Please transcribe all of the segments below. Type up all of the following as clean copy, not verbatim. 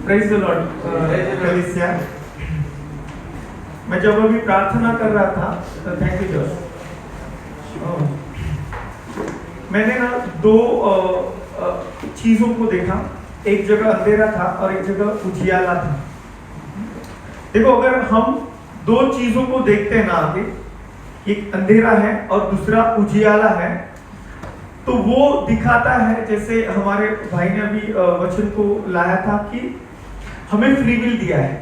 Praise the Lord. कलीसिया, मैं जब अभी प्रार्थना कर रहा था, थैंक यू जॉर्ज, मैंने ना दो चीजों को देखा। एक जगह अंधेरा था और एक जगह उजियाला था। देखो, अगर हम दो चीजों को देखते हैं ना आगे, एक अंधेरा है और दूसरा उजियाला है, तो वो दिखाता है, जैसे हमारे भाई ने अभी वचन को लाया था कि हमें फ्री विल दिया है।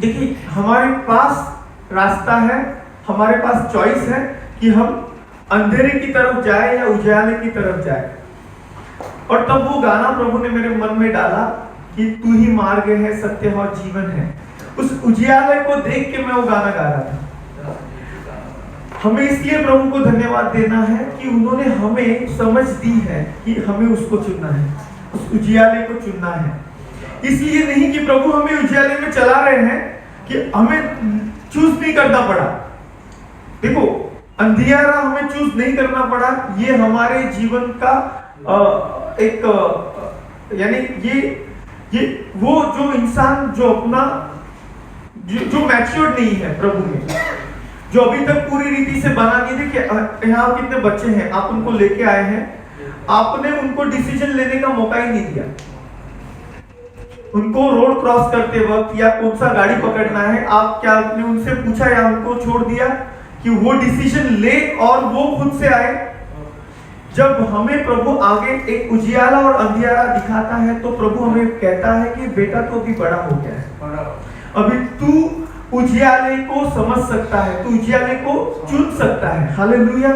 देखिए, हमारे पास रास्ता है, हमारे पास चॉइस है कि हम अंधेरे की तरफ जाए या उजाले की तरफ जाए। और तब वो गाना प्रभु ने मेरे मन में डाला कि तू ही मार्ग है, सत्य और जीवन है। उस उजियाले को देख के मैं वो गाना गा रहा था। हमें इसलिए प्रभु को धन्यवाद देना है कि उन्होंने हमें समझ दी है कि हमें उसको चुनना है, उस उजियाले को चुनना है। इसलिए नहीं कि प्रभु हमें उजियाले में चला रहे हैं कि हमें चूज नहीं करना पड़ा। देखो, अंधियारा हमें चूज नहीं करना पड़ा। ये हमारे जीवन का यानी ये वो जो इंसान जो अपना जो मैच्योर नहीं है प्रभु में, जो अभी तक पूरी रीति से बना नहीं। देखिए, यहाँ कितने बच्चे हैं, आप उनको लेके आए हैं, आपने उनको डिसीजन लेने का मौका ही नहीं दिया। उनको रोड क्रॉस करते वक्त या कौन सा गाड़ी पकड़ना है, आप क्या आपने उनसे पूछा या उनको छोड़ दिया कि वो डिसीजन ले और वो खुद से आए? जब हमें प्रभु आगे एक उजियाला और अंधियारा दिखाता है तो प्रभु हमें कहता है कि बेटा तो अभी बड़ा हो गया है, अभी तू उजियाले को समझ सकता है, तू उजियाले को चुन सकता है। हालेलुया।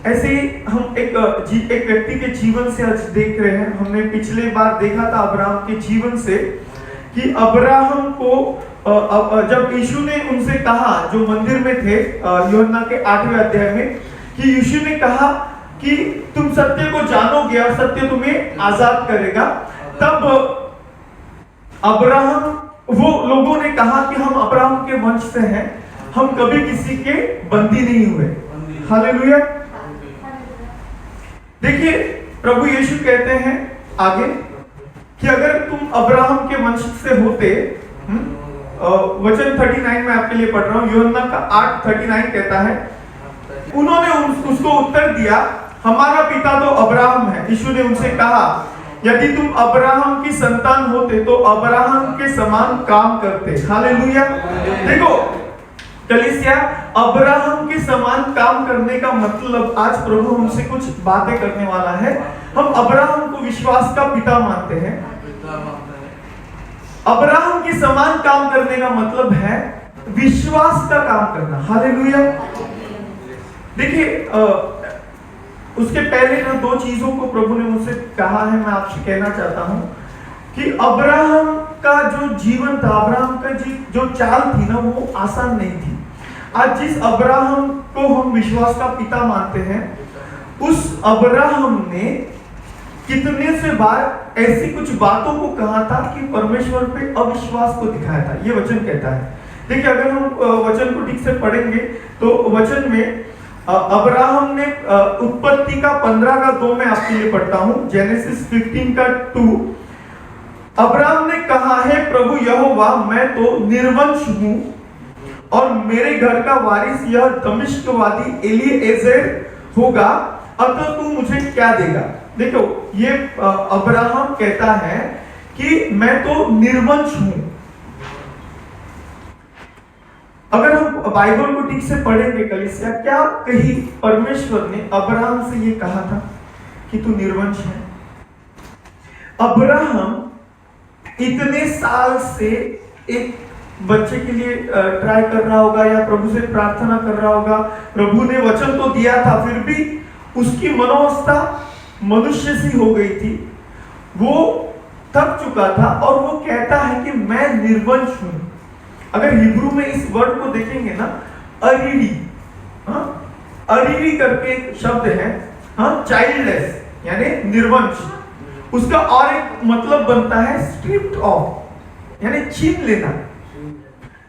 ऐसे ही हम एक व्यक्ति के जीवन से आज देख रहे हैं। हमने पिछले बार देखा था अब्राहम के जीवन से कि अब्राहम को जब यीशु ने उनसे कहा, जो मंदिर में थे, यूहन्ना के 8वें अध्याय में, कि यीशु ने कहा कि तुम सत्य को जानोगे और सत्य तुम्हें आजाद करेगा, तब अब्राहम, वो लोगों ने कहा कि हम अब्राहम के वंश से हैं, हम कभी किसी के बंदी नहीं हुए। हालेलुया। देखिए, प्रभु यीशु कहते हैं आगे कि अगर तुम अब्राहम के वंश से होते, वचन 39 में आपके लिए पढ़ रहा हूं, यूहन्ना का 8:39 कहता है, उन्होंने उसको उत्तर दिया, हमारा पिता तो अब्राहम है। यीशु ने उनसे कहा, यदि तुम अब्राहम की संतान होते तो अब्राहम के समान काम करते। हालेलुया। देखो कलीसिया, अब्राहम के समान काम करने का मतलब, आज प्रभु हमसे कुछ बातें करने वाला है। हम अब्राहम को विश्वास का पिता मानते हैं। अब्राहम के समान काम करने का मतलब है विश्वास का काम करना। हालेलुया। देखिए, उसके पहले ना दो चीजों को प्रभु ने मुझसे कहा है, मैं आपसे कहना चाहता हूं कि अब्राहम का जो जीवन था, अब्राहम का जो चाल थी ना, वो आसान नहीं थी। आज जिस अब्राहम को हम विश्वास का पिता मानते हैं, उस अब्राहम ने कितने से बार ऐसी कुछ बातों को कहा था कि परमेश्वर पे अविश्वास को दिखाया था। ये वचन कहता है। देखिए, अगर हम वचन को ठीक से पढ़ेंगे तो वचन में अब्राहम ने उत्पत्ति का 15:2 में आपके लिए पढ़ता हूं, जेनेसिस 15:2, अब्राहम ने कहा, है प्रभु यहोवा, मैं तो निर्वंश हूं और मेरे घर का वारिस यह दमिश्कवादी एलीएजेर होगा, अतः तू मुझे क्या देगा? देखो, ये अब्राहम कहता है कि मैं तो निर्वंश हूं। अगर हम बाइबल को ठीक से पढ़ेंगे कलीसिया, क्या कहीं परमेश्वर ने अब्राहम से ये कहा था कि तू निर्वंश है? अब्राहम इतने साल से एक बच्चे के लिए ट्राई कर रहा होगा या प्रभु से प्रार्थना कर रहा होगा। प्रभु ने वचन तो दिया था, फिर भी उसकी मनोवस्था मनुष्य सी हो गई थी, वो थक चुका था और वो कहता है कि मैं निर्वंश हूं। अगर हिब्रू में इस वर्ड को देखेंगे ना, अरीरी, अरीरी करके एक शब्द है, चाइल्डलेस यानी निर्वंश, उसका और एक मतलब बनता है स्ट्रिप्ड ऑफ, यानी छीन लेना।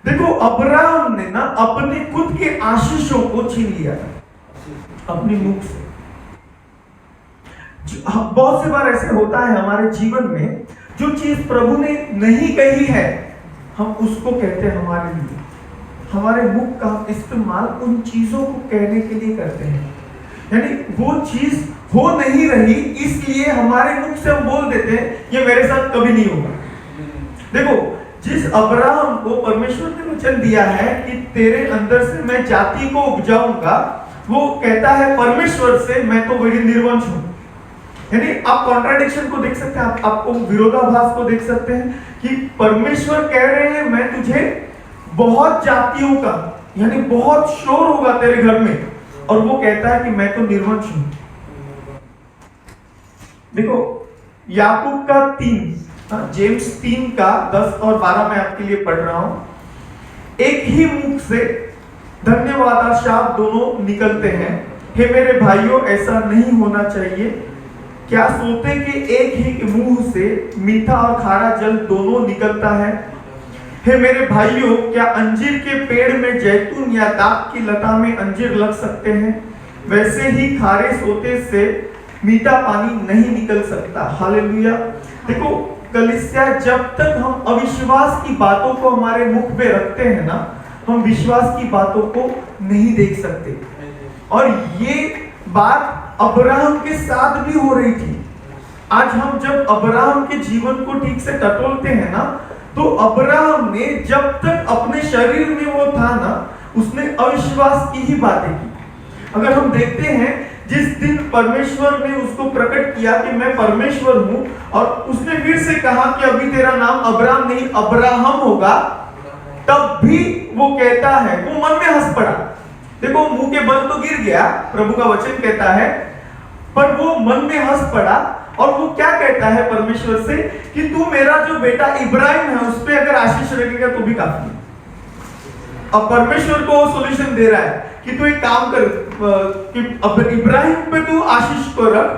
देखो, अब्राहम ने ना अपने खुद के आशीषों को छीन लिया था अपनी मुख से। बहुत से बार ऐसे होता है हमारे जीवन में, जो चीज प्रभु ने नहीं कही है हम उसको कहते हैं हमारे लिए। हमारे मुख का इस्तेमाल उन चीजों को कहने के लिए करते हैं, यानी वो चीज हो नहीं रही इसलिए हमारे मुख से हम बोल देते हैं ये मेरे साथ कभी नहीं होगा। देखो, जिस अब्राहम को परमेश्वर ने वचन दिया है कि तेरे अंदर से मैं जाति को उपजाऊंगा, वो कहता है परमेश्वर से मैं तो बड़ी निर्वंश हूं। यानी आप कॉन्ट्राडिक्शन को देख सकते हैं, आपको विरोधाभास को देख सकते हैं कि परमेश्वर कह रहे हैं मैं तुझे बहुत जातियों का, यानी बहुत शोर होगा तेरे घर में, और वो कहता है कि मैं तो निर्वंश हूं। देखो याकूब का 3, जेम्स 3 का 10 और 12 में आपके लिए पढ़ रहा हूं। एक ही मुख से धन्यवाद शब्द दोनों निकलते हैं। हे मेरे भाइयों, ऐसा नहीं होना चाहिए। क्या सोते कि एक ही मुंह से मीठा और खारा जल दोनों निकलता है? हे मेरे भाइयों, क्या अंजीर के पेड़ में जैतून या दाख की लता में अंजीर लग सकते हैं? वैसे ही खारे सोते से मीठा पानी नहीं निकल सकता। हालेलुया। देखो कलीसिया, जब तक हम अविश्वास की बातों को हमारे मुख पे रखते हैं ना, हम विश्वास की बातों को नहीं देख सकते। और ये बात अब्राहम के साथ भी हो रही थी। आज हम जब अब्राहम के जीवन को ठीक से टटोलते हैं ना, तो अब्राहम ने जब तक अपने शरीर में वो था ना, उसने अविश्वास की ही बातें की। अगर हम देखते हैं, जिस दिन परमेश्वर ने उसको प्रकट किया कि मैं परमेश्वर हूं, और उसने फिर से कहा कि अभी तेरा नाम अब्राहम नहीं अब्राहम होगा, तब भी वो कहता है, वो मन में हंस पड़ा। देखो मुंह के बल तो गिर गया, प्रभु का वचन कहता है, पर वो मन में हंस पड़ा। और वो क्या कहता है परमेश्वर से कि तू मेरा जो बेटा इब्राहिम है उस पे अगर आशीष रखेगा तो भी काफी है। अब परमेश्वर को वो सॉल्यूशन दे रहा है कि तू एक काम कर, कि अब इब्राहिम पे तू आशीष को रख,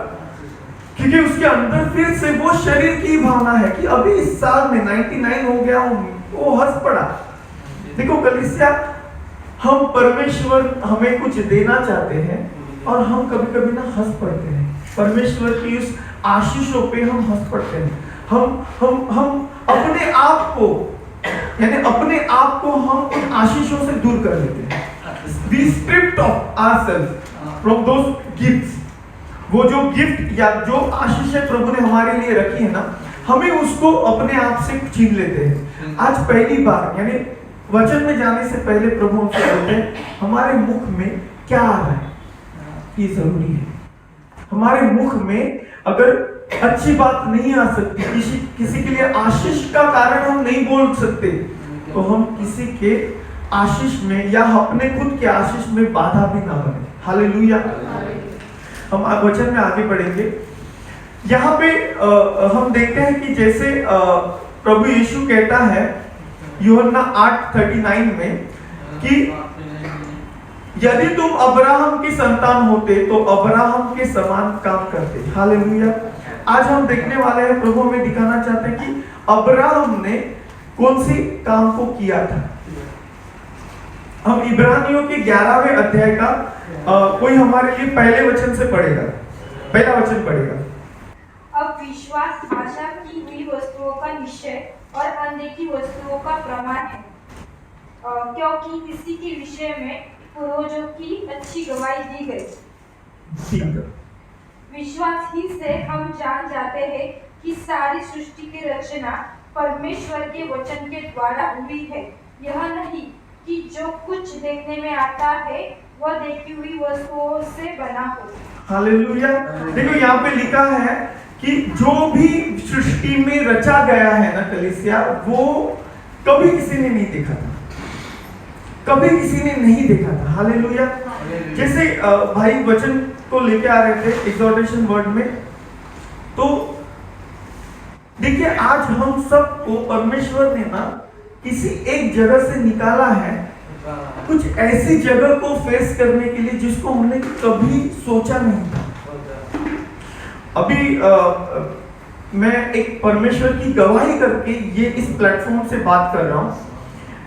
क्योंकि उसके अंदर फिर से वो शरीर की भावना है कि अभी इस साल में 99 हो गया हूं। वो हंस पड़ा। देखो कलीसिया, हम परमेश्वर हमें कुछ देना चाहते हैं और हम कभी कभी ना हंस पड़ते हैं। परमेश्वर की उस आशीषों पे हम हंस पड़ते हैं। हम अपने आप को, यानी अपने आप को हम उन आशीषों से दूर कर लेते हैं। We stripped of ourselves from those gifts। वो जो गिफ्ट या जो आशीषें प्रभु ने हमारे लिए रखी है ना, हमें उसको अपने आप से छीन लेते हैं। आज पहली बार, यानी वचन में जाने से पहले प्रभु हमसे बोलते हैं हमारे मुख में क्या आ रहा है, ये जरूरी है। हमारे मुख में अगर अच्छी बात नहीं आ सकती, किसी के लिए आशीष का कारण हम नहीं बोल सकते, तो हम किसी के आशीष में या अपने खुद के आशीष में बाधा भी ना बने। हालेलुया। हम वचन में आगे बढ़ेंगे। यहाँ पे हम देखते हैं कि जैसे प्रभु यीशु कहता है यूहन्ना 8:39 में कि यदि तुम अब्राहम की संतान होते तो अब्राहम के समान काम करते। हालेलुया। आज हम देखने वाले हैं, प्रभु हमें दिखाना चाहते हैं कि अब्राहम ने कौन सी काम को किया था। हम इब्रानियों के 11वें अध्याय का कोई हमारे लिए पहले वचन से पढ़ेगा, पहला वचन पढ़ेगा। अब विश्वास आशा की हुई वस्तुओं का निश्चय और अनदेखी वस्तुओं का प्रमाण है, क्योंकि इसी के विषय में पूर्वजों की अच्छी गवाही दी गई। विश्वास ही से हम जान जाते हैं कि सारी सृष्टि की रचना परमेश्वर के वचन के द्वारा हुई है। यह नहीं कि जो कुछ देखने में आता है वह देखी हुई वस्तुओं से बना हो। हालेलुया। देखो यहाँ पे लिखा है कि जो भी सृष्टि में रचा गया है ना कलीसिया, वो कभी किसी ने नहीं देखा था, कभी किसी ने नहीं देखा था। हालेलुया। जैसे भाई वचन को लेके आ रहे थे एग्जॉर्टेशन वर्ड में, तो देखिए आज हम सबको परमेश्वर ने ना किसी एक जगह से निकाला है, कुछ ऐसी जगह को फेस करने के लिए जिसको हमने कभी सोचा नहीं था। अभी मैं एक परमेश्वर की गवाही करके ये इस प्लेटफॉर्म से बात कर रहा हूँ।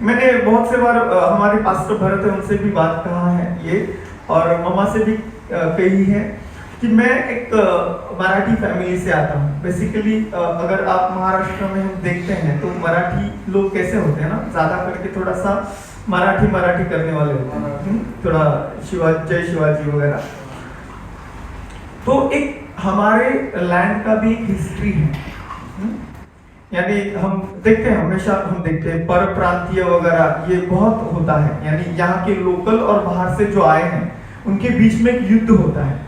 मैंने बहुत से बार हमारे पास्टर भरत है उनसे भी बात कहा है ये, और मम्मा से भी कही है। कि मैं एक मराठी फैमिली से आता हूँ। बेसिकली अगर आप महाराष्ट्र में हम देखते हैं तो मराठी लोग कैसे होते हैं ना, ज्यादा करके थोड़ा सा मराठी करने वाले होते हैं, थोड़ा जय शिवाजी वगैरह। तो एक हमारे लैंड का भी एक हिस्ट्री है, यानी हम देखते हैं, हमेशा हम देखते हैं पर प्रांतीय वगैरह ये बहुत होता है, यानी यहाँ के लोकल और बाहर से जो आए हैं उनके बीच में एक युद्ध होता है।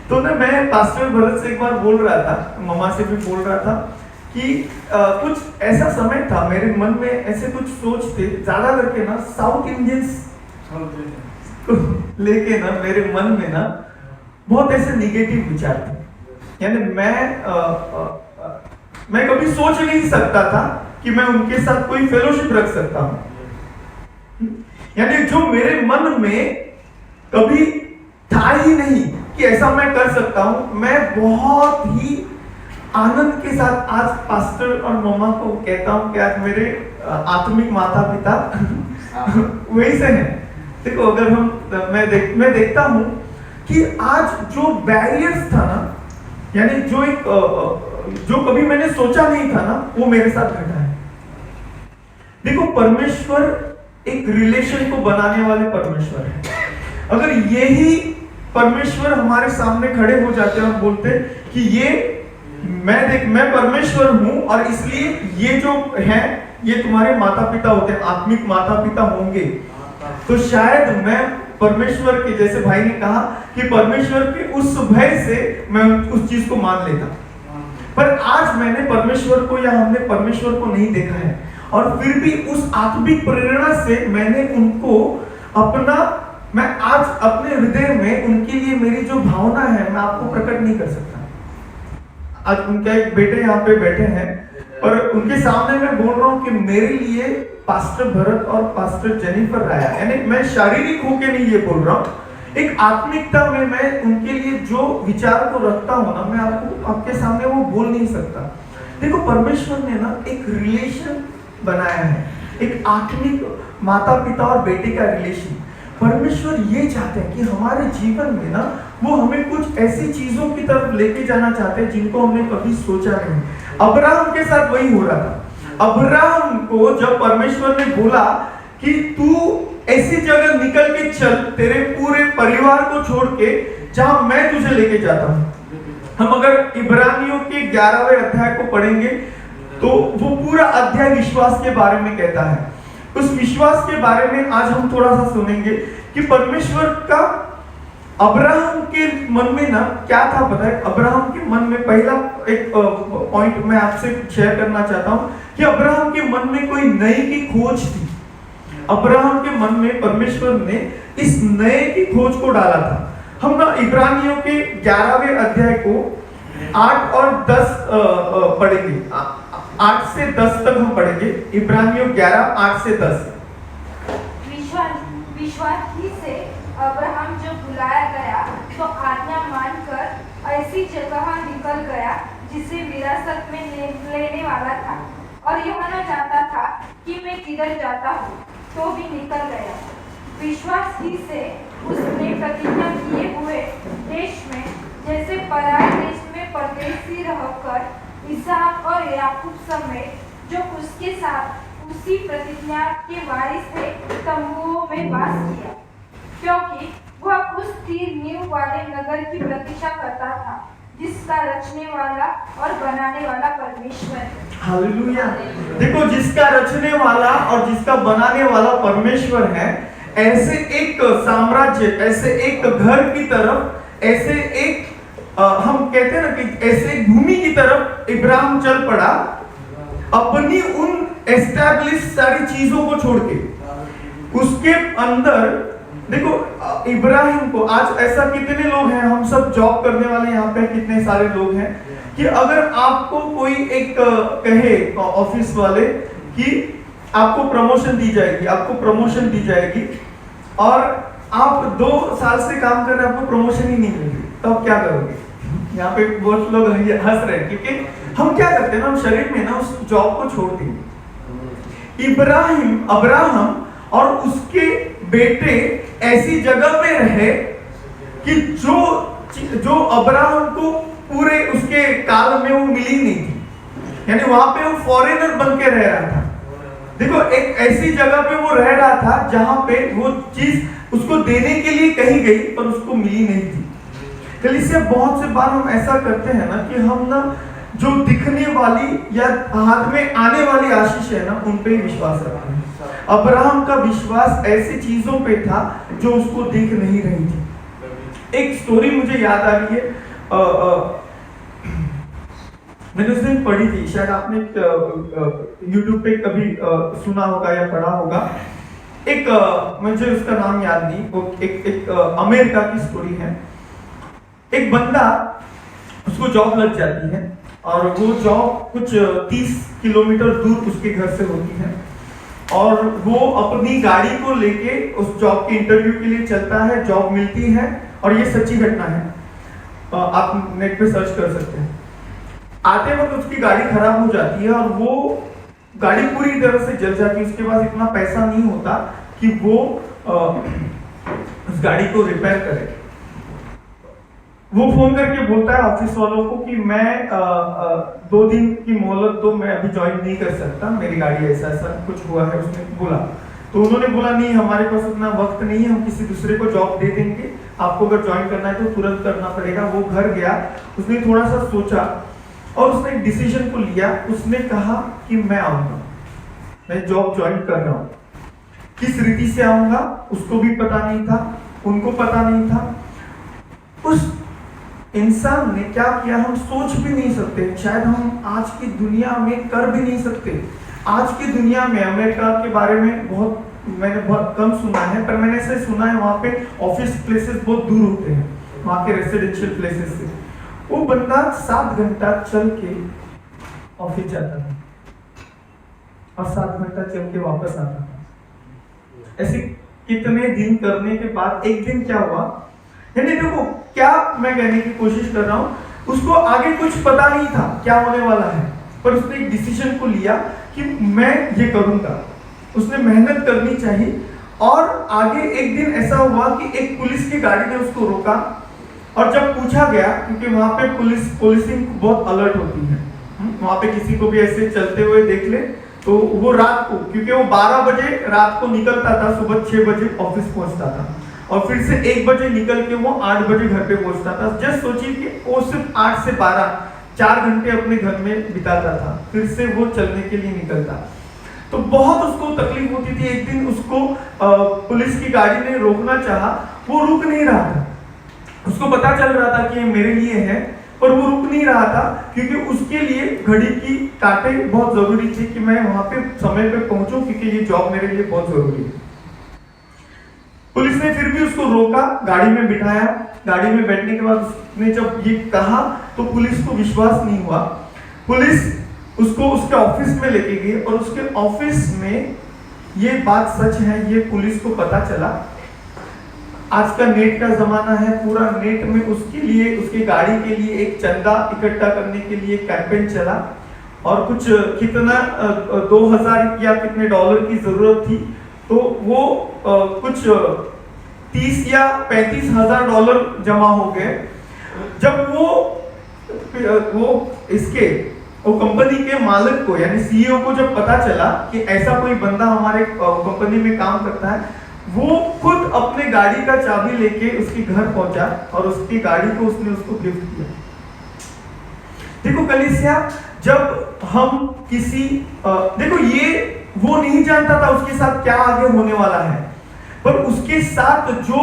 तो ना मैं पास्टर भरत से एक बार बोल रहा था, मम्मा से भी बोल रहा था कि कुछ ऐसा समय था मेरे मन में ऐसे कुछ सोच थे, ज्यादा करके ना साउथ इंडियंस लेके ना मेरे मन में ना बहुत ऐसे निगेटिव विचार थे। यानी मैं कभी सोच नहीं सकता था कि मैं उनके साथ कोई फेलोशिप रख सकता हूं, यानी जो मेरे मन में कभी था ही नहीं कि ऐसा मैं कर सकता हूं। मैं बहुत ही आनंद के साथ आज पास्टर और मम्मा को कहता हूं कि आज मेरे आत्मिक माता पिता वही से हैं। देखो अगर हम मैं देखता हूं कि आज जो बैरियर्स था ना, यानी जो कभी मैंने सोचा नहीं था ना, वो मेरे साथ घटा है। देखो परमेश्वर एक रिलेशन को बनाने वाले परमेश्वर है। अगर यही परमेश्वर हमारे सामने खड़े हो जाते और बोलते कि ये मैं परमेश्वर हूं और इसलिए ये जो है ये तुम्हारे माता पिता होते हैं, आत्मिक माता पिता होंगे, तो शायद मैं परमेश्वर के, जैसे भाई ने कहा कि परमेश्वर के उस भय से मैं उस चीज को मान लेता। पर आज मैंने परमेश्वर को या हमने परमेश्वर को नहीं देखा है, और फिर भी उस आत्मिक प्रेरणा से मैंने उनको मैं आज अपने हृदय में उनके लिए मेरी जो भावना है मैं आपको प्रकट नहीं कर सकता। आज उनका एक बेटे यहाँ पे बैठे हैं और उनके सामने मैं बोल रहा हूँ कि मेरे लिए पास्टर भरत और पास्टर जेनिफर राया, यानी मैं शारीरिक होके नहीं ये बोल रहा हूँ, एक आत्मिकता में मैं उनके लिए जो विचार को रखता हूँ ना, मैं आपके सामने वो बोल नहीं सकता। देखो परमेश्वर ने ना एक रिलेशन बनाया है, एक आत्मिक माता पिता और बेटे का रिलेशन। परमेश्वर ये चाहते हैं कि हमारे जीवन में ना वो हमें कुछ ऐसी चीजों की तरफ लेके जाना चाहते हैं जिनको हमने कभी सोचा नहीं। अब्राहम के साथ वही हो रहा था। अब्राहम को जब परमेश्वर ने बोला कि तू ऐसी जगह निकल के चल, तेरे पूरे परिवार को छोड़ के जहां मैं तुझे लेके जाता हूं। हम अगर इब्रानियों के 11वें अध्याय को पढ़ेंगे तो वो पूरा अध्याय विश्वास के बारे में कहता है। उस विश्वास के बारे में आज हम थोड़ा सा सुनेंगे कि परमेश्वर का अब्राहम के मन में ना क्या था पता है। अब्राहम के मन में पहला एक पॉइंट मैं आपसे शेयर करना चाहता हूं कि अब्राहम के मन में कोई नए की खोज थी। अब्राहम के मन में परमेश्वर ने इस नए की खोज को डाला था। हम ना इब्रानियों के 11वें अध्याय को 8 और 10 पढ़ेंगे। 8 से 10 तक हम पढ़ेंगे। इब्रानियों 11 8 से 10। विश्वास ही से अब्राहम जब बुलाया गया तो आज्ञा मानकर ऐसी जगह निकल गया जिसे विरासत में लेने वाला था, और यूहन्ना जानता था कि मैं किधर जाता हूँ, तो भी निकल गया। विश्वास ही से उसने प्रतिज्ञा किए हुए देश में, जैसे पराए देश में परदेशी रहकर इसहाक और याकूब समेत जो उसके साथ उसी प्रतिज्ञा के वारिस थे, तंबुओं में वास किया, क्योंकि वह उस स्थिर नींव वाले नगर की प्रतीक्षा करता था जिसका रचने वाला और बनाने वाला परमेश्वर है। हालेलुया। देखो जिसका रचने वाला और जिसका बनाने वाला परमेश्वर है, ऐसे एक साम्राज्य, ऐसे एक घर की तरफ, ऐसे एक हम कहते हैं ना कि ऐसे एक भूमि की तरफ इब्राहिम चल पड़ा, अपनी उन एस्टैब्लिश सारी चीजों को छोड़ के। उसके अंदर देखो इब्राहिम को, आज ऐसा कितने लोग हैं, हम सब जॉब करने वाले यहाँ पे कितने सारे लोग हैं कि अगर आपको कोई एक कहे ऑफिस वाले कि आपको प्रमोशन दी जाएगी, आपको प्रमोशन दी जाएगी, और आप 2 साल से काम कर रहे हैं, आपको प्रमोशन ही नहीं मिली, तो आप क्या करोगे? यहाँ पे बहुत लोग हंस रहे हैं, क्योंकि हम क्या करते हैं ना, हम शरीर में ना उस जॉब को छोड़ देंगे। अब्राहम और उसके बेटे ऐसी जगह में रहे कि जो जो अब्राहम को पूरे उसके काल में वो मिली नहीं थी, यानी वहां पे वो फॉरेनर बन के रह रहा था। देखो एक ऐसी जगह पे वो रह रहा था जहां पे वो चीज उसको देने के लिए कही गई पर उसको मिली नहीं थी। कलीसिया बहुत से बार हम ऐसा करते हैं ना कि हम ना जो दिखने वाली या हाथ में आने वाली आशीष है ना उन पे ही विश्वास रखते हैं। अब्राहम का विश्वास ऐसी चीजों पे था जो उसको दिख नहीं रही थी। एक स्टोरी मुझे याद आ रही है, मैंने उस दिन पढ़ी थी, शायद आपने YouTube पे कभी सुना होगा या पढ़ा होगा। एक मुझे उसका नाम याद नहीं, वो एक अमेरिका की स्टोरी है। एक बंदा, उसको जॉब लग जाती है और वो जॉब कुछ 30 किलोमीटर दूर उसके घर से होती है और वो अपनी गाड़ी को लेके उस जॉब के इंटरव्यू के लिए चलता है। जॉब मिलती है और ये सच्ची घटना है, आप नेट पे सर्च कर सकते हैं। आते वक्त उसकी गाड़ी खराब हो जाती है और वो गाड़ी पूरी तरह से जल जाती है। उसके पास इतना पैसा नहीं होता कि वो उस गाड़ी को रिपेयर करे। वो फोन करके बोलता है ऑफिस वालों को कि मैं 2 दिन की मोहलत दो, मैं अभी ज्वाइन नहीं कर सकता, मेरी गाड़ी ऐसा ऐसा कुछ हुआ है। उसने बोला तो उन्होंने बोला नहीं, हमारे पास इतना वक्त नहीं है, हम किसी दूसरे को जॉब दे देंगे, आपको अगर ज्वाइन करना है तो तुरंत करना पड़ेगा। वो घर गया, उसने थोड़ा सा सोचा और उसने एक डिसीजन को लिया। उसने कहा कि मैं आऊंगा, मैं जॉब ज्वाइन कर रहा हूं। किस रीति से आऊंगा उसको भी पता नहीं था, उनको पता नहीं था। उस इंसान ने क्या किया हम सोच भी नहीं सकते, शायद हम आज की दुनिया में कर भी नहीं सकते। आज की दुनिया में अमेरिका के बारे में मैंने बहुत कम सुना है, पर मैंने ऐसे सुना है वहां पे ऑफिस प्लेसेस बहुत दूर होते हैं, वहां के रेसिडेंशियल प्लेसेस से। वो बंदा 7 घंटा चल के ऑफिस जाता था और 7 घंटा चल के वापस आता था। ऐसे कितने दिन करने के बाद एक दिन क्या हुआ, यानी देखो क्या मैं कहने की कोशिश कर रहा हूं, उसको आगे कुछ पता नहीं था क्या होने वाला है, पर उसने एक डिसीजन को लिया कि मैं ये करूंगा। उसने मेहनत करनी चाहिए और आगे एक दिन ऐसा हुआ कि एक पुलिस की गाड़ी ने उसको रोका और जब पूछा गया, क्योंकि वहां पे पुलिसिंग बहुत अलर्ट होती है, वहां पे किसी को भी ऐसे चलते हुए देख ले तो वो रात को, क्योंकि वो 12 बजे रात को निकलता था, सुबह 6 बजे ऑफिस पहुंचता था और फिर से 1 बजे निकल के वो 8 बजे घर पे पहुंचता था। जस्ट सोचिए कि वो सिर्फ 8 से 12 4 घंटे अपने घर में बिताता था, फिर से वो चलने के लिए निकलता। तो बहुत उसको तकलीफ होती थी। एक दिन उसको पुलिस की गाड़ी ने रोकना चाहा, वो रुक नहीं रहा था। उसको पता चल रहा था कि ये मेरे लिए है, पर वो रुक नहीं रहा था क्योंकि उसके लिए घड़ी की कांटे बहुत जरूरी थी कि मैं वहां पे समय पे पहुंचूं, क्योंकि ये जॉब मेरे लिए बहुत जरूरी है। पुलिस ने फिर भी उसको रोका, गाड़ी में बिठाया। गाड़ी में बैठने के बाद उसने जब ये कहा तो पुलिस को विश्वास नहीं हुआ। पुलिस उसको उसके ऑफिस में लेके गई और उसके ऑफिस में ये बात सच है, ये पुलिस को पता चला। आज का नेट का जमाना है, पूरा नेट में उसके लिए, उसकी गाड़ी के लिए एक चंदा इकट्ठा करने के लिए कैंपेन चला और कुछ कितना 2000 या कितने डॉलर की जरूरत थी, तो वो कुछ 30 या 35 हजार डॉलर जमा हो गए। जब वो वो कंपनी के मालिक को यानी सीईओ को जब पता चला कि ऐसा कोई बंदा हमारे कंपनी में काम करता है, वो खुद अपने गाड़ी का चाबी लेके उसके घर पहुंचा और उसकी गाड़ी को उसको गिफ्ट किया। देखो कलीसिया, जब हम किसी देखो ये वो नहीं जानता था उसके साथ क्या आगे होने वाला है, पर उसके साथ जो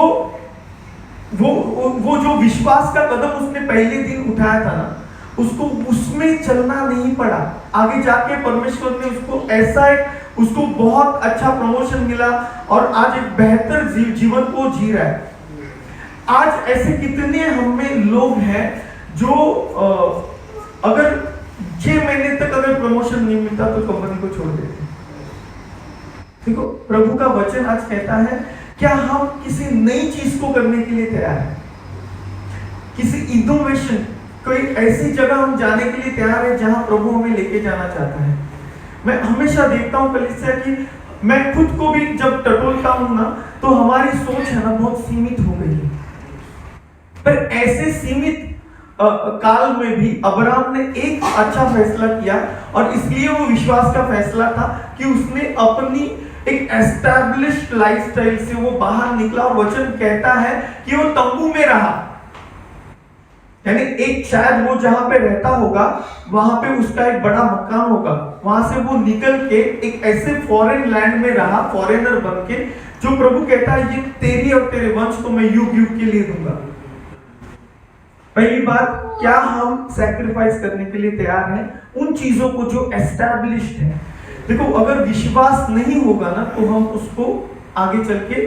विश्वास का कदम उसने पहले दिन उठाया था ना, उसको उसमें चलना नहीं पड़ा। आगे जाके परमेश्वर ने उसको बहुत अच्छा प्रमोशन मिला और आज एक बेहतर जीवन को जी रहा है। आज ऐसे कितने हम में लोग हैं जो अगर 6 महीने तक अगर प्रमोशन नहीं मिलता तो कंपनी को छोड़ देते। देखो प्रभु का वचन आज कहता है, क्या हम किसी नई चीज को करने के लिए तैयार हैं? किसी इनोवेशन, कोई ऐसी जगह हम जाने के लिए तैयार है जहां प्रभु हमें लेके जाना चाहता है। मैं हमेशा देखता हूं कलीसिया कि मैं खुद को भी जब टटोलता हूं ना, तो हमारी सोच है ना बहुत सीमित हो गई है। पर ऐसे सीमित काल में भी अब्राहम ने एक अच्छा फैसला किया, और इसलिए वो विश्वास का फैसला था कि उसने अपनी एक एस्टैब्लिश्ड लाइफस्टाइल से वो बाहर निकला, और वचन कहता है कि वो तंबू में रहा। यानी एक शायद वो जहां पे रहता होगा वहां पे उसका एक बड़ा मकान होगा, वहां से वो निकल के एक ऐसे फॉरेन लैंड में रहा, फॉरेनर बन के, जो प्रभु कहता है ये तेरी और तेरे वंश को मैं युग युग के लिए दूंगा। पहली बात, क्या हम सैक्रिफाइस करने के लिए तैयार हैं उन चीजों को जो एस्टैब्लिश्ड है। देखो, अगर विश्वास नहीं होगा ना तो हम उसको आगे चल के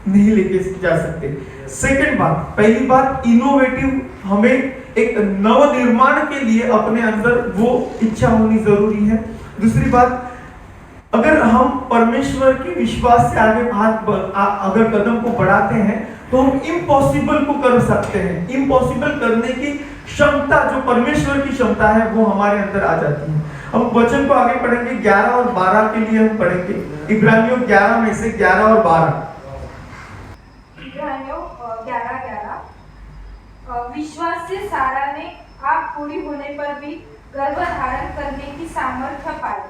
नहीं लेके जा सकते। सेकंड बात, पहली बात, इनोवेटिव, हमें एक नवनिर्माण के लिए अपने अंदर वो इच्छा होनी जरूरी है। दूसरी बात, अगर हम परमेश्वर के विश्वास से आगे अगर कदम को बढ़ाते हैं तो हम इम्पॉसिबल को कर सकते हैं। इम्पॉसिबल करने की क्षमता जो परमेश्वर की क्षमता है वो हमारे अंदर आ जाती है। हम वचन को आगे पढ़ेंगे, 11 और 12 के लिए हम पढ़ेंगे। इब्रानियों 11 में से 11 और 12। इब्रानियों 11:11 विश्वास से सारा ने आप पूरी होने पर भी गर्भ धारण करने की सामर्थ्य पाई,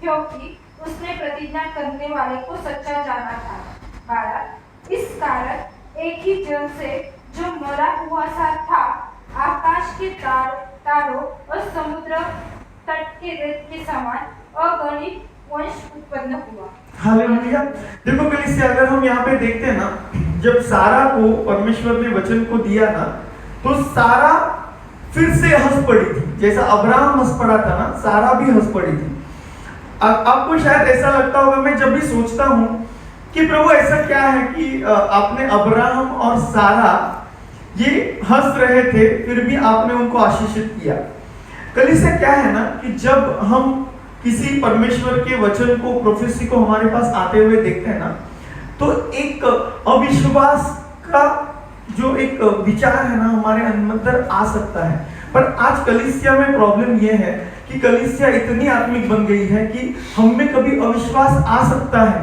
क्योंकि उसने प्रतिज्ञा करने वाले को सच्चा जाना था। 12 इस कारण एक ही जल से जो मरा हुआ सा था, आकाश के तारों और समुद्र तट के रेत के समान अगणित वंश उत्पन्न हुआ। हालेलुया। देखो कलीसिया, अगर हम यहाँ पे देखते हैं ना, जब सारा को परमेश्वर ने वचन को दिया ना, तो सारा फिर से हंस पड़ी थी। जैसा अब्राहम हंस पड़ा था ना, सारा भी हंस पड़ी थी। आपको शायद ऐसा लगता होगा, मैं जब भी सोचता हूँ कि प्रभु ऐसा क्या है कि आपने अब्राहम और सारा ये हंस रहे थे, फिर भी आपने उनको आशीषित किया। कलीसिया क्या है ना कि जब हम किसी परमेश्वर के वचन को, प्रोफेसी को हमारे पास आते हुए देखते हैं ना, तो एक अविश्वास का जो एक विचार है ना हमारे अंदर आ सकता है। पर आज कलीसिया में प्रॉब्लम यह है कि कलीसिया इतनी आत्मिक बन गई है कि हम में कभी अविश्वास आ सकता है,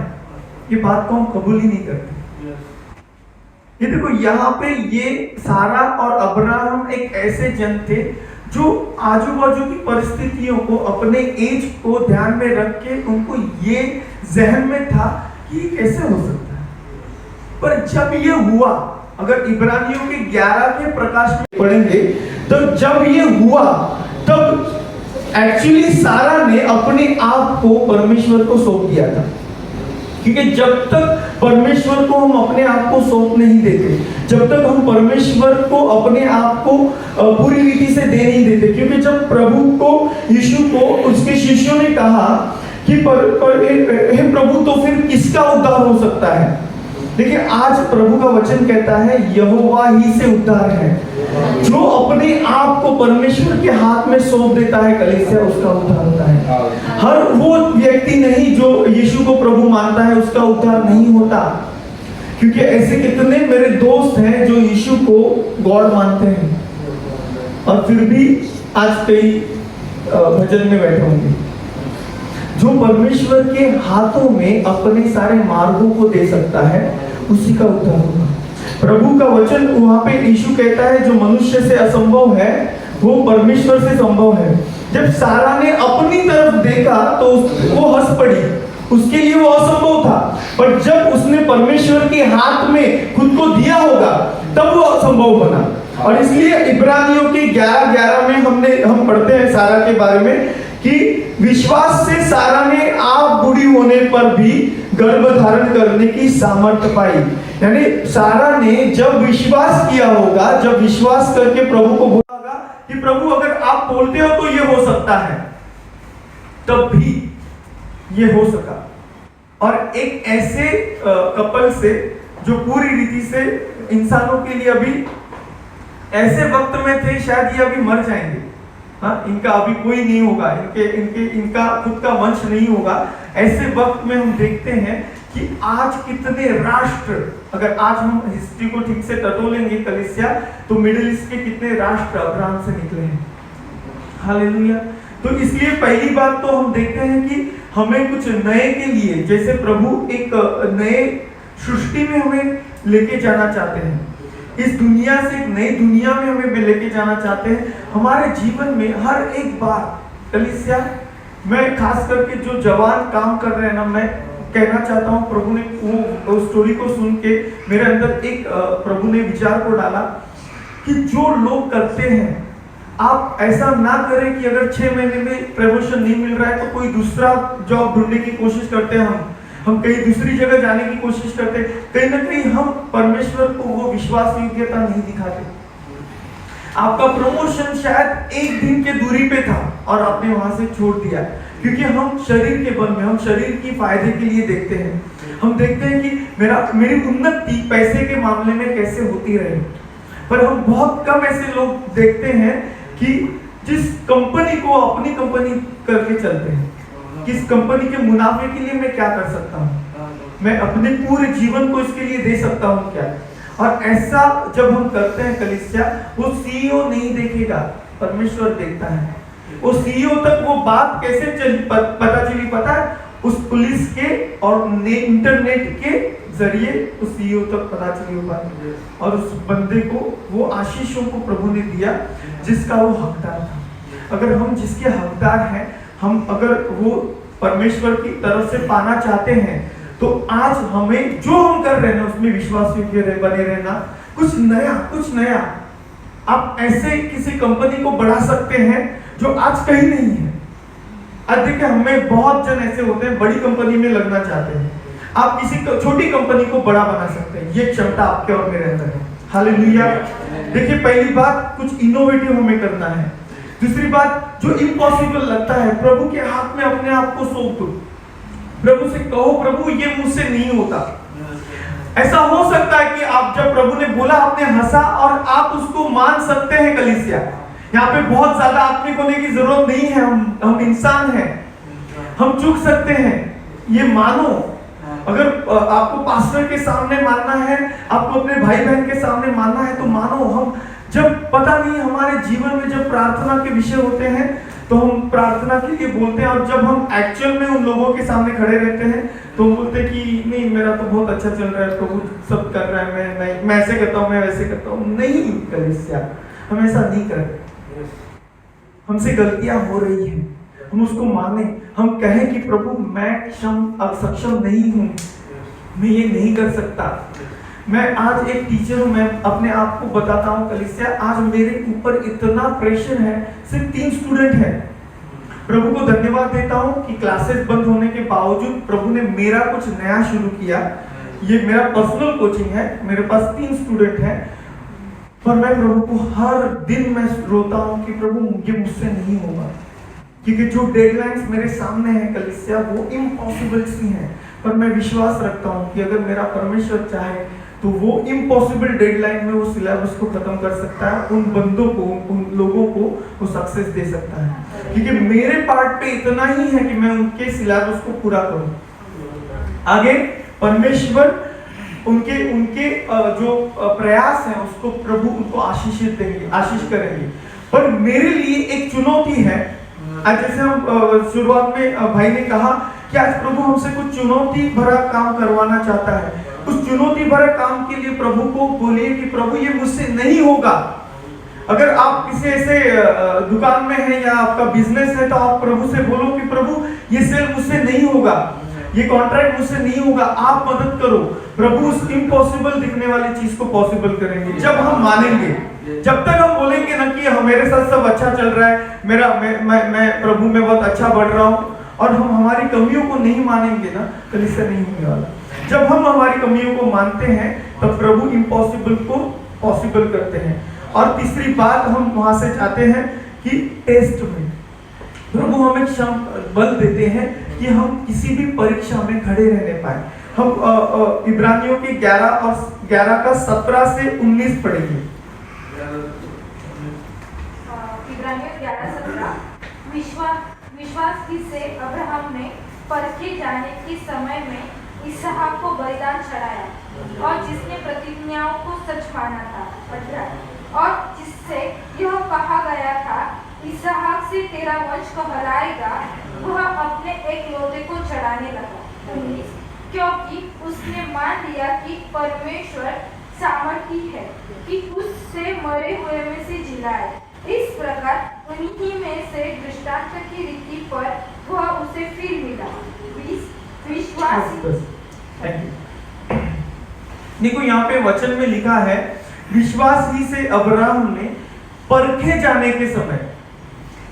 ये बात को हम कबूल ही नहीं करते। ये देखो, यहाँ पे ये सारा और अब्राहम एक ऐसे जन थे जो आजू बाजू की परिस्थितियों को, अपने एज को ध्यान में रख के उनको ये जहन में था कि ये कैसे हो सकता है। पर जब ये हुआ, अगर इब्रानियों के 11 के प्रकाश में पढ़ेंगे, तो जब ये हुआ तब एक्चुअली सारा ने अपने आप को परमेश्वर को सौंप दिया था। क्योंकि जब तक परमेश्वर को हम अपने आप को सौंप नहीं देते, जब तक हम परमेश्वर को अपने आप को पूरी रीति से दे नहीं देते, क्योंकि जब प्रभु को, यीशु को उसके शिष्यों ने कहा कि हे प्रभु, तो फिर किसका उद्धार हो सकता है। देखिए, आज प्रभु का वचन कहता है यहोवा ही से उद्धार है। जो अपने आप को परमेश्वर के हाथ में सौंप देता है कलीसिया, उसका उद्धार होता है। हर वो व्यक्ति नहीं जो यीशु को प्रभु मानता है उसका उद्धार नहीं होता। क्योंकि ऐसे कितने मेरे दोस्त हैं जो यीशु को गॉड मानते हैं और फिर भी आज कई भजन में बैठे होंगे। जो परमेश्वर के हाथों में अपने सारे मार्गों को दे सकता है, उसी का उद्धार होगा। प्रभु का वचन वहां पे यीशु कहता है जो मनुष्य से असंभव है वो परमेश्वर से संभव है। जब सारा ने अपनी तरफ देखा तो वो हंस पड़ी, उसके लिए वो असंभव था, पर जब उसने परमेश्वर के हाथ में खुद को दिया होगा तब वो असंभव बना। और इसलिए इब्रानियों के 11:11 में हम पढ़ते हैं सारा के बारे में कि विश्वास से सारा ने आप बूढ़ी होने पर भी गर्भ धारण करने की सामर्थ्य पाई। यानी सारा ने जब विश्वास किया होगा, जब विश्वास करके प्रभु को बोला होगा कि प्रभु अगर आप बोलते हो तो ये हो सकता है, तब भी ये हो सका। और एक ऐसे कपल से जो पूरी रीति से इंसानों के लिए अभी ऐसे वक्त में थे, शायद ये अभी मर जाएंगे, हाँ, इनका अभी कोई नहीं होगा, इनका खुद का वंश नहीं होगा। ऐसे वक्त में हम देखते हैं कि आज कितने राष्ट्र, अगर आज हम हिस्ट्री को ठीक से टटोलेंगे कलीसिया, तो मिडिल ईस्ट के कितने राष्ट्र अब्राहम से निकले हैं। हालेलुया। तो इसलिए पहली बात तो हम देखते हैं कि हमें कुछ नए के लिए, जैसे प्रभु एक नए सृष्टि में हमें लेके जाना चाहते हैं, इस दुनिया से एक नई दुनिया में हमें लेके जाना चाहते हैं। हमारे जीवन में हर एक बार कलीसिया, मैं खास करके जो जवान काम कर रहे हैं ना, मैं कहना चाहता हूँ, प्रभु ने वो स्टोरी को सुन के मेरे अंदर एक प्रभु ने विचार को डाला कि जो लोग करते हैं, आप ऐसा ना करें कि अगर 6 महीने में प्रमोशन नहीं मिल रहा है तो कोई दूसरा जॉब ढूंढने की कोशिश करते हैं, हम कहीं दूसरी जगह जाने की कोशिश करते हैं। कहीं ना कहीं हम परमेश्वर को वो विश्वास योग्यता नहीं दिखाते। आपका प्रमोशन शायद एक दिन के दूरी पे था और आपने वहां से छोड़ दिया, क्योंकि हम शरीर के बल में, हम शरीर की फायदे के लिए देखते हैं। हम देखते हैं कि मेरी उन्नति पैसे के मामले में कैसे होती रहे, पर हम बहुत कम ऐसे लोग देखते हैं कि जिस कंपनी को अपनी कंपनी करके चलते हैं, किस कंपनी के मुनाफे के लिए मैं क्या कर सकता हूँ, मैं अपने पूरे जीवन को इसके लिए दे सकता हूँ क्या। और ऐसा जब हम करते हैं कलीसिया, वो सीईओ नहीं देखेगा, परमेश्वर देखता है। वो सीईओ तक वो बात कैसे पता चली, पता है? उस पुलिस के और इंटरनेट के जरिए उस सीईओ तक पता चली वो बात, और उस बंदे को वो आशीषों को प्रभु ने दिया जिसका वो हकदार था। अगर हम जिसके हकदार हैं, हम अगर वो परमेश्वर की तरफ से पाना चाहते हैं, तो आज हमें जो हम कर रहे हैं उसमें विश्वास योग्य बने रहना, कुछ नया। आप ऐसे किसी कंपनी को बढ़ा सकते हैं जो आज कहीं नहीं है। आज देखिए, हमें बहुत जन ऐसे होते हैं बड़ी कंपनी में लगना चाहते हैं। आप किसी छोटी कंपनी को बड़ा बना सकते हैं, ये क्षमता आपके और मेरे अंदर है। हालेलुया। देखिए, पहली बात, कुछ इनोवेटिव हमें करना है। दूसरी बात, जो इम्पॉसिबल लगता है, प्रभु के हाथ में अपने आप को सौंप दो। प्रभु से कहो, प्रभु ये मुझसे नहीं होता। ऐसा हो सकता है कि आप, जब प्रभु ने बोला, आपने हंसा और आप उसको मान सकते हैं। कलीसिया, यहाँ पे बहुत ज्यादा आत्मिक होने की जरूरत नहीं है। हम इंसान हैं, हम चूक सकते हैं, ये मानो। अगर आपको पास्टर के सामने मानना है, आपको अपने भाई बहन के सामने मानना है, तो मानो। हम जब पता नहीं, हमारे जीवन में जब प्रार्थना के विषय होते हैं तो हम प्रार्थना के लिए बोलते हैं, और जब हम एक्चुअल में उन लोगों के सामने खड़े रहते हैं तो हम बोलते हैं कि नहीं, मेरा तो बहुत अच्छा चल रहा है, प्रभु सब कर रहा है, मैं ऐसे करता हूँ, मैं वैसे करता हूँ। नहीं कलीसिया, हम ऐसा नहीं करते। हमसे गलतियां हो रही हैं, हम उसको माने, हम कहें कि प्रभु मैं सक्षम नहीं हूँ, मैं ये नहीं कर सकता। मैं आज एक टीचर हूँ, मैं अपने आप को बताता हूँ कलीसिया, आज मेरे ऊपर इतना प्रेशर है, सिर्फ 3 स्टूडेंट हैं। प्रभु को धन्यवाद देता हूँ कि क्लासेस बंद होने के बावजूद प्रभु ने मेरा कुछ नया शुरू किया। ये मेरा पर्सनल कोचिंग है, मेरे पास 3 स्टूडेंट हैं, पर मैं प्रभु को हर दिन मैं रोता हूँ कि प्रभु ये मुझसे नहीं होगा, क्योंकि जो डेडलाइंस मेरे सामने है कलीसिया, वो इम्पॉसिबल सी हैं। पर मैं विश्वास रखता हूँ कि अगर मेरा परमेश्वर चाहे तो वो इम्पॉसिबल डेडलाइन में वो सिलेबस को खत्म कर सकता है, उन बंदों को, उन लोगों को वो सक्सेस दे सकता है, क्योंकि मेरे पार्ट पे इतना ही है कि मैं उनके सिलेबस को पूरा करूं। आगे परमेश्वर उनके जो प्रयास है उसको प्रभु उनको आशीषित देंगे, आशीष करेंगे। पर मेरे लिए एक चुनौती है। आज जैसे हम शुरुआत में भाई ने कहा कि आज प्रभु हमसे कुछ चुनौती भरा काम करवाना चाहता है। उस चुनौती भरे काम के लिए प्रभु को बोलिए कि प्रभु ये मुझसे नहीं होगा। अगर आप किसी ऐसे दुकान में हैं या आपका बिजनेस है, तो आप प्रभु से बोलो कि प्रभु ये सेल मुझसे नहीं होगा, ये कॉन्ट्रैक्ट मुझसे नहीं होगा, आप मदद करो। प्रभु उस इम्पॉसिबल दिखने वाली चीज को पॉसिबल करेंगे जब हम मानेंगे। जब तक हम बोलेंगे ना कि मेरे साथ सब अच्छा चल रहा है, मैं प्रभु में बहुत अच्छा बढ़ रहा हूँ, और हम हमारी कमियों को नहीं मानेंगे ना, कलीसिया नहीं होने वाला। जब हम हमारी कमियों को मानते हैं तब प्रभु इम्पॉसिबल को पॉसिबल करते हैं। और तीसरी बात, हम वहां से जाते हैं कि टेस्ट में प्रभु हमें बल देते हैं कि हम किसी भी परीक्षा में खड़े रहने पाए। हम इब्रानियों के 11 का 17 से 19 पढ़ेंगे। इब्रानियों 11:17 विश्वास ही से अब्राहम ने परखे जाने के समय में इसहाक को बलिदान चढ़ाया, और जिसने प्रतिज्ञाओं को सच माना था, 18, और जिससे यह कहा गया था इसहाक से तेरा वंश कहलाएगा, वह अपने एक लौते को चढ़ाने लगा, 19, क्योंकि उसने मान लिया कि परमेश्वर सामर्थ्य है कि उससे मरे हुए में से जिलाए। इस प्रकार उन्हीं में से दृष्टांत की रीति पर वह उसे फिर मिला। विश्वास थैंक यू। देखो यहाँ पे वचन में लिखा है, विश्वास ही से अब्राहम ने परखे जाने के समय।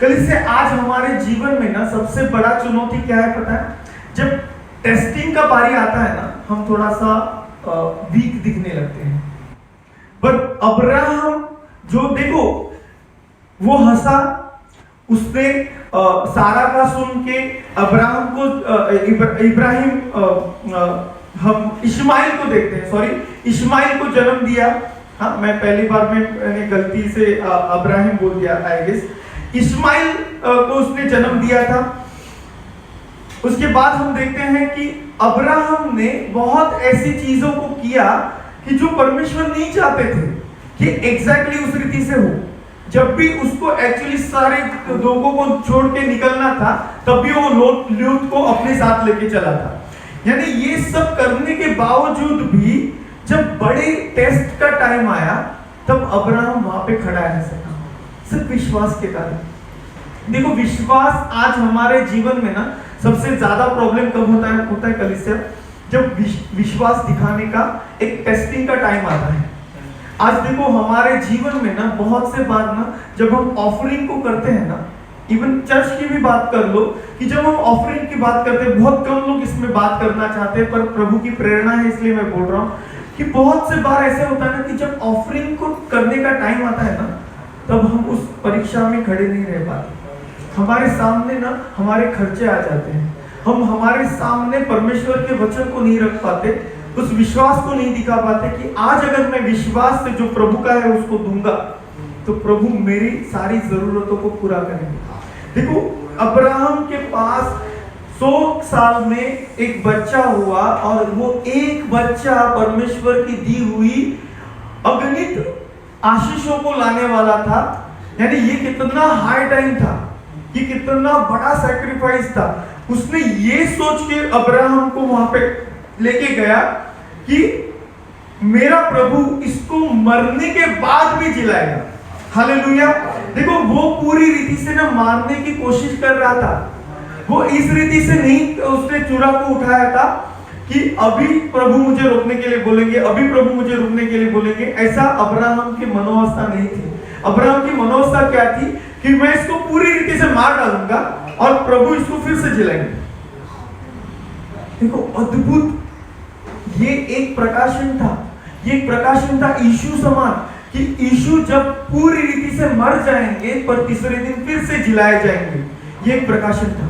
कल से आज हमारे जीवन में ना सबसे बड़ा चुनौती क्या है पता है? जब टेस्टिंग का बारी आता है ना, हम थोड़ा सा वीक दिखने लगते हैं। पर अब्राहम जो देखो, वो हंसा, उसने सारा का सुन के अब्राहम को हम इस्माइल को देखते हैं, सॉरी इस्माइल को जन्म दिया। हाँ, मैं पहली बार में मैंने गलती से अब्राहम बोल दिया, आई गेस। इस्माइल को उसने जन्म दिया था। उसके बाद हम देखते हैं कि अब्राहम ने बहुत ऐसी चीजों को किया कि जो परमेश्वर नहीं चाहते थे कि एग्जैक्टली उस रीति से हो। जब भी उसको एक्चुअली सारे लोगों को छोड़ के निकलना था, तब भी वो लूत को अपने साथ लेके चला था। यानी ये सब करने के बावजूद भी जब बड़े टेस्ट का टाइम आया, तब अब्राहम वहां पे खड़ा रह सका, सिर्फ विश्वास के कारण। देखो, विश्वास आज हमारे जीवन में ना सबसे ज्यादा प्रॉब्लम कब होता है कलीसिया? जब विश्वास दिखाने का एक टेस्टिंग का टाइम आता है। आज देखो, हमारे जीवन में ना बहुत से बार ना जब हम ऑफरिंग को करते हैं ना, इवन चर्च की भी बात कर लो, कि जब हम ऑफरिंग की बात करते हैं, बहुत कम लोग इसमें बात करना चाहते हैं, पर प्रभु की प्रेरणा है इसलिए मैं बोल रहा हूँ कि बहुत से बार ऐसे होता है ना कि जब ऑफरिंग को करने का टाइम आता है ना, तब हम उस परीक्षा में खड़े नहीं रह पाते। हमारे सामने ना हमारे खर्चे आ जाते हैं, हम हमारे सामने परमेश्वर के वचन को नहीं रख पाते, उस विश्वास को नहीं दिखा पाते कि आज अगर मैं विश्वास से जो प्रभु का है उसको दूंगा, तो प्रभु मेरी सारी जरूरतों को पूरा करेंगे। देखो, अब्राहम के पास 100 साल में एक बच्चा हुआ, और वो एक बच्चा परमेश्वर की दी हुई अगणित आशीषों को लाने वाला था। यानी ये कितना हाई टाइम था, ये कितना बड़ा सैक्रिफाइस था। उसने ये सोच के अब्राहम को वहां पे लेके गया कि मेरा प्रभु इसको मरने के बाद भी जिलाएगा। हालेलुया। देखो, वो पूरी रीति से ना मारने की कोशिश कर रहा था। वो इस रीति से नहीं उसने चूड़ा को उठाया था कि अभी प्रभु मुझे रोकने के लिए बोलेंगे, अभी प्रभु मुझे रुकने के लिए बोलेंगे। ऐसा अब्राहम की मनोवस्था नहीं थी। अब्राहम की मनोवस्था क्या थी कि मैं इसको पूरी रीति से मार डालूंगा और प्रभु इसको फिर से जिलाएंगे। देखो, अद्भुत, ये एक प्रकाशन था, ये एक प्रकाशन था यीशु समान, कि यीशु जब पूरी रीति से मर जाएंगे पर तीसरे दिन फिर से जिलाए जाएंगे। ये एक प्रकाशन था।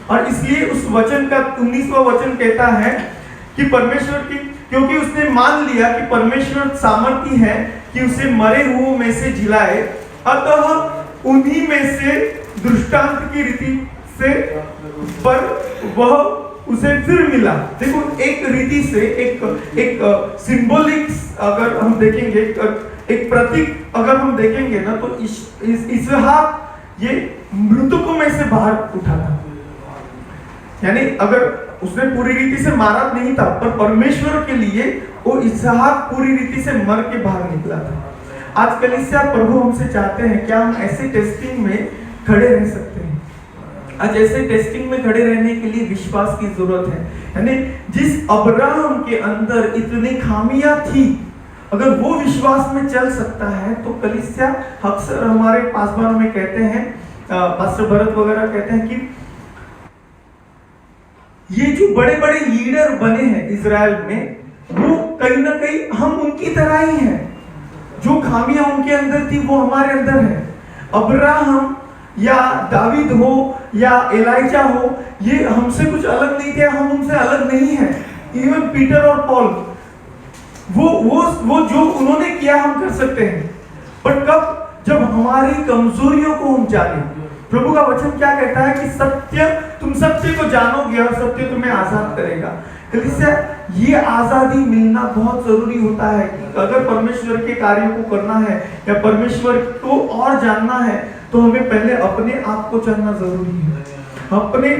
और इसलिए उस वचन का 19वां वचन कहता है कि परमेश्वर की, क्योंकि उसने मान लिया कि परमेश्वर सामर्थी है कि उसे मरे हुओं में से जिलाए, अतः उन्हीं में से दृष्टांत की रीति से पर वह उसे फिर मिला। देखो, एक रीति से एक सिंबॉलिक अगर हम देखेंगे, एक प्रतीक अगर हम देखेंगे ना, तो इसहाक ये मृतकों में से बाहर उठा था। यानी अगर उसने पूरी रीति से मारा नहीं था, पर परमेश्वर के लिए वो इसहाक पूरी रीति से मर के बाहर निकला था। आज कलीसिया प्रभु हमसे चाहते हैं, क्या हम ऐसे टेस्टिंग में खड़े रह सकते हैं? आज ऐसे टेस्टिंग में खड़े रहने के लिए विश्वास की जरूरत है। यानी जिस अब्राहम के अंदर इतनी खामियां थी, अगर वो विश्वास में चल सकता है, तो कलीसिया अक्सर हमारे पासवान में कहते हैं, पास्टर भरत वगैरह कहते हैं कि ये जो बड़े बड़े लीडर बने हैं इजराइल में, वो कहीं ना कहीं हम उनकी तरह ही हैं। जो खामियां उनके अंदर थी वो हमारे अंदर है। अब्राहम या दावीद हो या एलाइजा हो, ये हमसे कुछ अलग नहीं थे, हम उनसे अलग नहीं है। इवन पीटर और पॉल, वो जो उन्होंने किया हम कर सकते हैं, पर कब? जब हमारी कमजोरियों को हम जाने। प्रभु का वचन क्या कहता है कि सत्य, तुम सत्य को जानोगे और सत्य तुम्हें आजाद करेगा। कलीसिया, ये आजादी मिलना बहुत जरूरी होता है कि अगर परमेश्वर के कार्यों को करना है या परमेश्वर को और जानना है, तो हमें पहले अपने आप को जानना जरूरी है,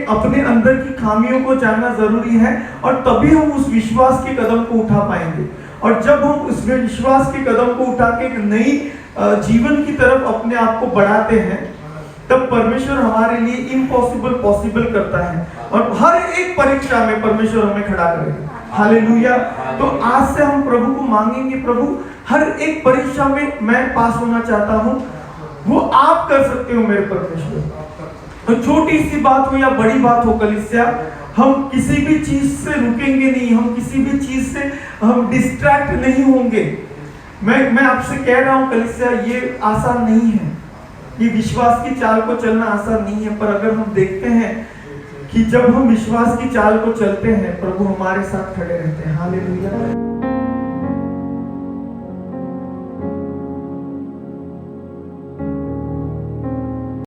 अपने अंदर की खामियों को जानना जरूरी है, और तभी हम उस विश्वास के कदम को उठा पाएंगे। और जब हम उस विश्वास के कदम को उठा के एक नई जीवन की तरफ अपने आप को बढ़ाते हैं, तब परमेश्वर हमारे लिए इम्पॉसिबल पॉसिबल करता है और हर एक परीक्षा में परमेश्वर हमें खड़ा करेगा। हालेलुया। तो आज से हम प्रभु को मांगेंगे, प्रभु हर एक परीक्षा में मैं पास होना चाहता हूँ, वो आप कर सकते हो मेरे परमेश्वर। तो छोटी सी बात हो या बड़ी बात हो कलीसिया, हम किसी भी चीज से रुकेंगे नहीं, हम किसी भी चीज से हम डिस्ट्रैक्ट नहीं होंगे। मैं आपसे कह रहा हूं कलीसिया, ये आसान नहीं है, ये विश्वास की चाल को चलना आसान नहीं है। पर अगर हम देखते हैं कि जब हम विश्वास की चाल को चलते हैं, प्रभु हमारे साथ खड़े रहते हैं। हालेलुया।